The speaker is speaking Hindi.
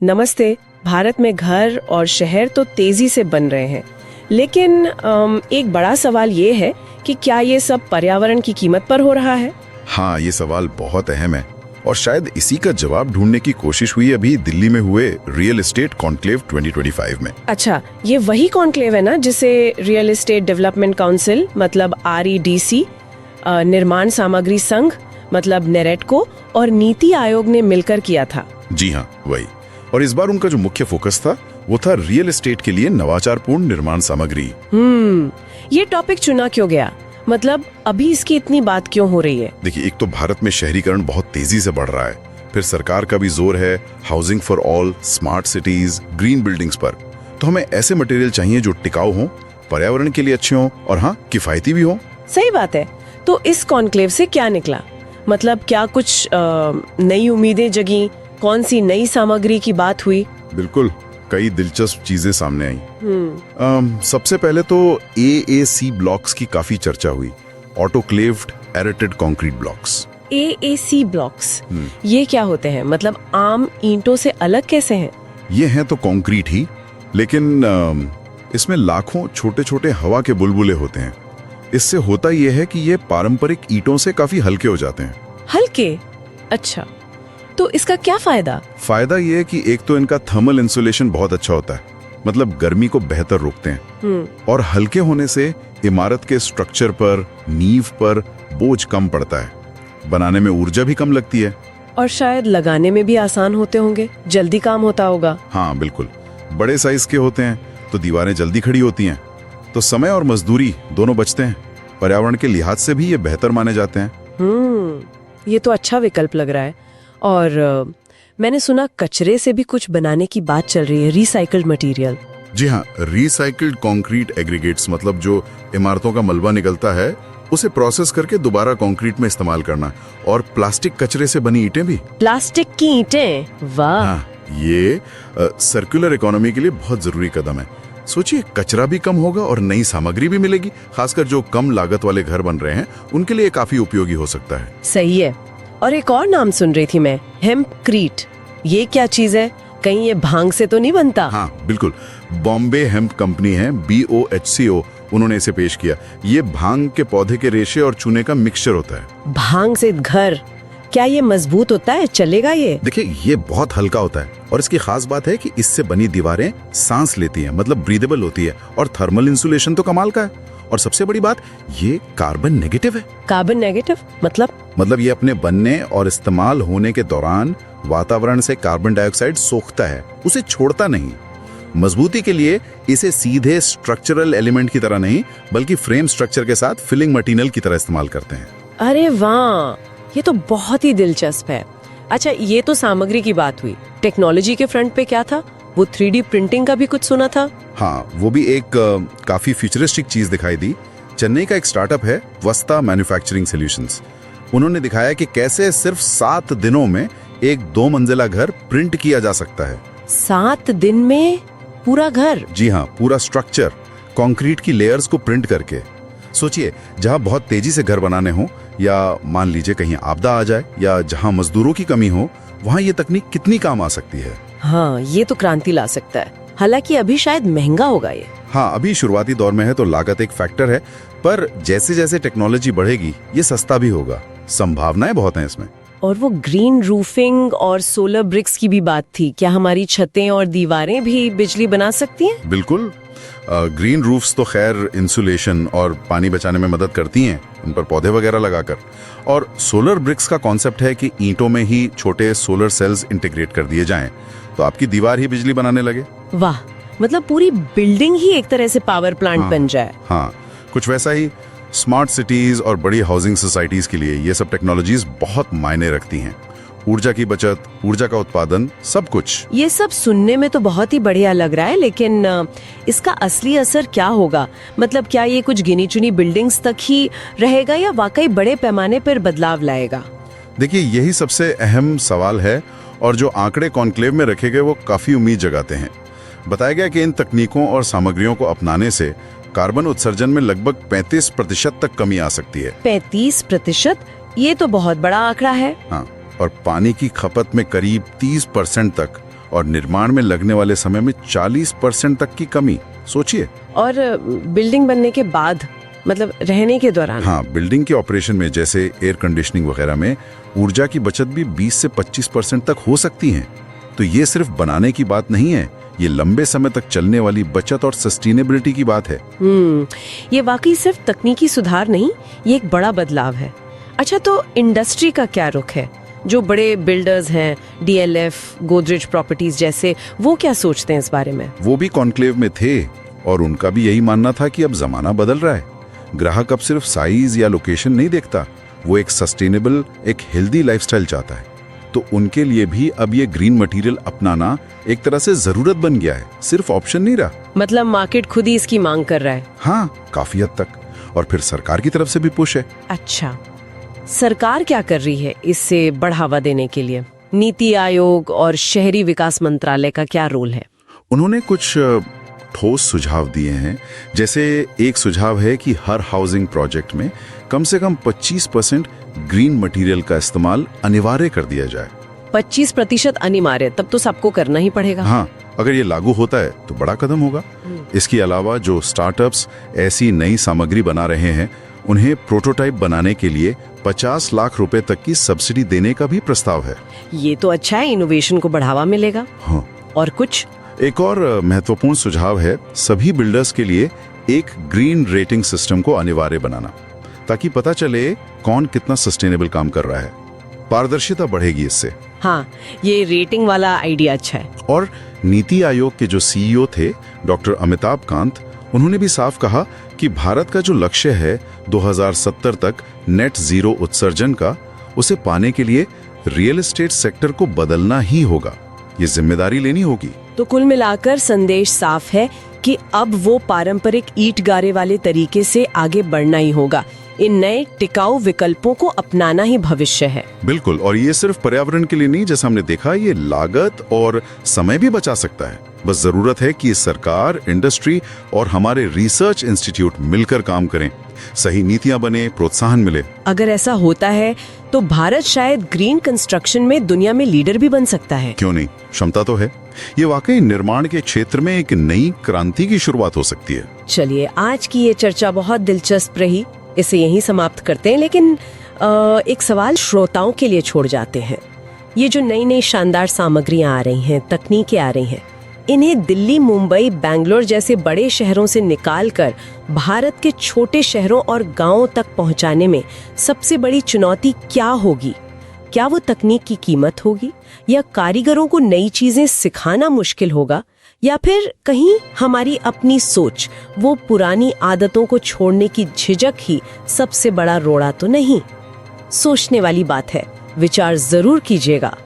नमस्ते। भारत में घर और शहर तो तेजी से बन रहे हैं, लेकिन एक बड़ा सवाल ये है कि क्या ये सब पर्यावरण की कीमत पर हो रहा है? हाँ, ये सवाल बहुत अहम है और शायद इसी का जवाब ढूंढने की कोशिश हुई अभी दिल्ली में हुए रियल एस्टेट कॉन्क्लेव 2025 में। अच्छा, ये वही कॉन्क्लेव है ना जिसे रियल एस्टेट डेवलपमेंट काउंसिल मतलब REDC, निर्माण सामग्री संघ मतलब नेरेटको और नीति आयोग ने मिलकर किया था? जी हाँ, वही। और इस बार उनका जो मुख्य फोकस था वो था रियल एस्टेट के लिए नवाचारपूर्ण निर्माण सामग्री। ये टॉपिक चुना क्यों गया? मतलब अभी इसकी इतनी बात क्यों हो रही है? देखिए, एक तो भारत में शहरीकरण बहुत तेजी से बढ़ रहा है, फिर सरकार का भी जोर है housing for all, smart cities, green buildings पर। तो हमें ऐसे मटेरियल चाहिए जो टिकाऊ हों, पर्यावरण के लिए अच्छे हों और हाँ, किफायती भी हों। सही बात है। तो इस कॉन्क्लेव से क्या निकला? मतलब क्या कुछ नई उम्मीदें जगी? कौन सी नई सामग्री की बात हुई? बिल्कुल, कई दिलचस्प चीजें सामने आई। सबसे पहले तो AAC ब्लॉक्स की काफी चर्चा हुई, autoclaved aerated concrete blocks. AAC blocks, ये क्या होते हैं? मतलब आम ईंटों से अलग कैसे हैं? ये हैं तो कंक्रीट ही, लेकिन इसमें लाखों छोटे छोटे हवा के बुलबुले होते हैं। इससे होता यह है कि ये पारंपरिक ईंटों से काफी हल्के हो जाते हैं। हल्के? अच्छा, तो इसका क्या फायदा? फायदा ये है कि एक तो इनका थर्मल इंसुलेशन बहुत अच्छा होता है, मतलब गर्मी को बेहतर रोकते हैं। और हल्के होने से इमारत के स्ट्रक्चर पर, नींव पर बोझ कम पड़ता है, बनाने में ऊर्जा भी कम लगती है। और शायद लगाने में भी आसान होते होंगे, जल्दी काम होता होगा। हाँ बिल्कुल, बड़े साइज के होते हैं तो दीवारें जल्दी खड़ी होती हैं, तो समय और मजदूरी दोनों बचते हैं। पर्यावरण के लिहाज से भी ये बेहतर माने जाते हैं। ये तो अच्छा विकल्प लग रहा है। और मैंने सुना कचरे से भी कुछ बनाने की बात चल रही है, रिसाइकल्ड मटेरियल। जी हाँ, रिसाइकल्ड कंक्रीट एग्रीगेट्स, मतलब जो इमारतों का मलबा निकलता है उसे प्रोसेस करके दोबारा कंक्रीट में इस्तेमाल करना। और प्लास्टिक कचरे से बनी ईंटें भी। प्लास्टिक की ईंटें? वाह। हाँ, ये सर्कुलर इकोनॉमी के लिए बहुत जरूरी कदम है। सोचिए, कचरा भी कम होगा और नई सामग्री भी मिलेगी। खासकर जो कम लागत वाले घर बन रहे हैं उनके लिए काफी उपयोगी हो सकता है। सही है। और एक और नाम सुन रही थी मैं, हेम्पक्रीट। ये क्या चीज है? कहीं ये भांग से तो नहीं बनता? हाँ बिल्कुल, बॉम्बे हेम्प कंपनी है, BOHCO, उन्होंने इसे पेश किया। ये भांग के पौधे के रेशे और चूने का मिक्सचर होता है। भांग से घर? क्या ये मजबूत होता है? चलेगा ये? देखिए, ये बहुत हल्का होता है और इसकी खास बात है कि इससे बनी दीवारें सांस लेती हैं, मतलब ब्रीदेबल होती है। और थर्मल इंसुलेशन तो कमाल का है। और सबसे बड़ी बात, ये कार्बन नेगेटिव है। कार्बन नेगेटिव मतलब ये अपने बनने और इस्तेमाल होने के दौरान वातावरण से कार्बन डाइऑक्साइड सोखता है, उसे छोड़ता नहीं। मजबूती के लिए इसे सीधे स्ट्रक्चरल एलिमेंट की तरह नहीं, बल्कि फ्रेम स्ट्रक्चर के साथ फिलिंग मटेरियल की तरह इस्तेमाल करते हैं। अरे वाह, ये तो बहुत ही दिलचस्प है। अच्छा, ये तो सामग्री की बात हुई। टेक्नोलॉजी के फ्रंट पे क्या था? वो 3D प्रिंटिंग का भी कुछ सुना था? हाँ, वो भी एक काफी फ्यूचरिस्टिक चीज दिखाई दी। चेन्नई का एक स्टार्टअप है, वस्ता मैन्युफैक्चरिंग सॉल्यूशंस। उन्होंने दिखाया कि कैसे सिर्फ 7 दिनों में एक 2 मंजिला घर प्रिंट किया जा सकता है। 7 दिन में पूरा घर? जी हाँ, पूरा स्ट्रक्चर कंक्रीट की लेयर्स को प्रिंट करके। सोचिए, जहाँ बहुत तेजी से घर बनाने हो, या मान लीजिए कहीं आपदा आ जाए, या जहाँ मजदूरों की कमी हो, वहाँ ये तकनीक कितनी काम आ सकती है। हाँ, ये तो क्रांति ला सकता है। हालांकि अभी शायद महंगा होगा ये। हाँ, अभी शुरुआती दौर में है तो लागत एक फैक्टर है, पर जैसे जैसे टेक्नोलॉजी बढ़ेगी ये सस्ता भी होगा। संभावनाएं बहुत हैं इसमें। और वो ग्रीन रूफिंग और सोलर ब्रिक्स की भी बात थी। क्या हमारी छतें और दीवारें भी बिजली बना सकती हैं? बिल्कुल। ग्रीन रूफ्स तो खैर इंसुलेशन और पानी बचाने में मदद करती हैं, उन पर पौधे वगैरह लगाकर। और सोलर ब्रिक्स का कॉन्सेप्ट है कि ईंटों में ही छोटे सोलर सेल्स इंटीग्रेट कर दिए जाएं, तो आपकी दीवार ही बिजली बनाने लगे। वाह, मतलब पूरी बिल्डिंग ही एक तरह से पावर प्लांट बन जाए। हाँ, कुछ वैसा ही। स्मार्ट सिटीज और बड़ी हाउसिंग सोसाइटीज के लिए ये सब टेक्नोलॉजीज बहुत मायने रखती हैं। ऊर्जा की बचत, ऊर्जा का उत्पादन, सब कुछ। ये सब सुनने में तो बहुत ही बढ़िया लग रहा है, लेकिन इसका असली असर क्या होगा? मतलब क्या ये कुछ गिनी चुनी बिल्डिंग्स तक ही रहेगा या वाकई बड़े पैमाने पर बदलाव लाएगा? देखिए, यही सबसे अहम सवाल है और जो आंकड़े कॉन्क्लेव में रखे गए वो काफी उम्मीद जगाते हैं। बताया गया कि इन तकनीकों और सामग्रियों को अपनाने से कार्बन उत्सर्जन में लगभग 35% तक कमी आ सकती है। 35%? ये तो बहुत बड़ा आंकड़ा है। हाँ, और पानी की खपत में करीब 30% तक, और निर्माण में लगने वाले समय में 40% तक की कमी। सोचिए। और बिल्डिंग बनने के बाद, मतलब रहने के दौरान? हाँ, बिल्डिंग के ऑपरेशन में जैसे एयर कंडीशनिंग वगैरह में ऊर्जा की बचत भी 20 से 25% तक हो सकती है। तो ये सिर्फ बनाने की बात नहीं है, ये लंबे समय तक चलने वाली बचत और सस्टेनेबिलिटी की बात है। ये वाकई सिर्फ तकनीकी सुधार नहीं, ये एक बड़ा बदलाव है। अच्छा, तो इंडस्ट्री का क्या रुख है? जो बड़े बिल्डर्स हैं, DLF, गोदरेज प्रॉपर्टीज जैसे, वो क्या सोचते हैं इस बारे में? वो भी कॉन्क्लेव में थे और उनका भी यही मानना था कि अब जमाना बदल रहा है। ग्राहक अब सिर्फ साइज या लोकेशन नहीं देखता, वो एक सस्टेनेबल, एक हेल्दी लाइफस्टाइल चाहता है। तो उनके लिए भी अब ये ग्रीन मटेरियल अपनाना एक तरह से जरूरत बन गया है, सिर्फ ऑप्शन नहीं रहा। मतलब मार्केट खुद ही इसकी मांग कर रहा है? हाँ, काफी हद तक। और फिर सरकार की तरफ से भी पुश है। अच्छा, सरकार क्या कर रही है इससे बढ़ावा देने के लिए? नीति आयोग और शहरी विकास मंत्रालय का क्या रोल है? उन्होंने कुछ ठोस सुझाव दिए हैं। जैसे एक सुझाव है कि हर हाउसिंग प्रोजेक्ट में कम से कम 25% ग्रीन मटेरियल का इस्तेमाल अनिवार्य कर दिया जाए। 25% अनिवार्य? तब तो सबको करना ही पड़ेगा। हाँ, अगर ये लागू होता है तो बड़ा कदम होगा। इसके अलावा जो स्टार्टअप्स ऐसी नई सामग्री बना रहे हैं, उन्हें प्रोटोटाइप बनाने के लिए 50 लाख रुपए तक की सब्सिडी देने का भी प्रस्ताव है। ये तो अच्छा है, इनोवेशन को बढ़ावा मिलेगा। हाँ। और कुछ? एक और महत्वपूर्ण सुझाव है सभी बिल्डर्स के लिए एक ग्रीन रेटिंग सिस्टम को अनिवार्य बनाना, ताकि पता चले कौन कितना सस्टेनेबल काम कर रहा है। पारदर्शिता बढ़ेगी इससे। हाँ, ये रेटिंग वाला आइडिया अच्छा है। और नीति आयोग के जो CEO थे, डॉक्टर अमिताभ कांत, उन्होंने भी साफ कहा कि भारत का जो लक्ष्य है 2070 तक नेट जीरो उत्सर्जन का, उसे पाने के लिए रियल एस्टेट सेक्टर को बदलना ही होगा। ये जिम्मेदारी लेनी होगी। तो कुल मिलाकर संदेश साफ है कि अब वो पारंपरिक ईंट गारे वाले तरीके से आगे बढ़ना ही होगा। इन नए टिकाऊ विकल्पों को अपनाना ही भविष्य है। बिल्कुल, और ये सिर्फ पर्यावरण के लिए नहीं, जैसा हमने देखा, ये लागत और समय भी बचा सकता है। बस जरूरत है कि सरकार, इंडस्ट्री और हमारे रिसर्च इंस्टीट्यूट मिलकर काम करें, सही नीतियां बने, प्रोत्साहन मिले। अगर ऐसा होता है तो भारत शायद ग्रीन कंस्ट्रक्शन में दुनिया में लीडर भी बन सकता है। क्यों नहीं, क्षमता तो है। ये वाकई निर्माण के क्षेत्र में एक नई क्रांति की शुरुआत हो सकती है। चलिए, आज की ये चर्चा बहुत दिलचस्प रही, इसे यहीं समाप्त करते हैं। लेकिन एक सवाल श्रोताओं के लिए छोड़ जाते हैं। ये जो नई नई शानदार सामग्रियां आ रही हैं, तकनीकें आ रही हैं, इन्हें दिल्ली, मुंबई, बैंगलोर जैसे बड़े शहरों से निकालकर भारत के छोटे शहरों और गांवों तक पहुंचाने में सबसे बड़ी चुनौती क्या होगी? क्या वो तकनीक की कीमत होगी, या कारीगरों को नई चीजें सिखाना मुश्किल होगा, या फिर कहीं हमारी अपनी सोच, वो पुरानी आदतों को छोड़ने की झिझक ही सबसे बड़ा रोड़ा तो नहीं? सोचने वाली बात है, विचार जरूर कीजिएगा।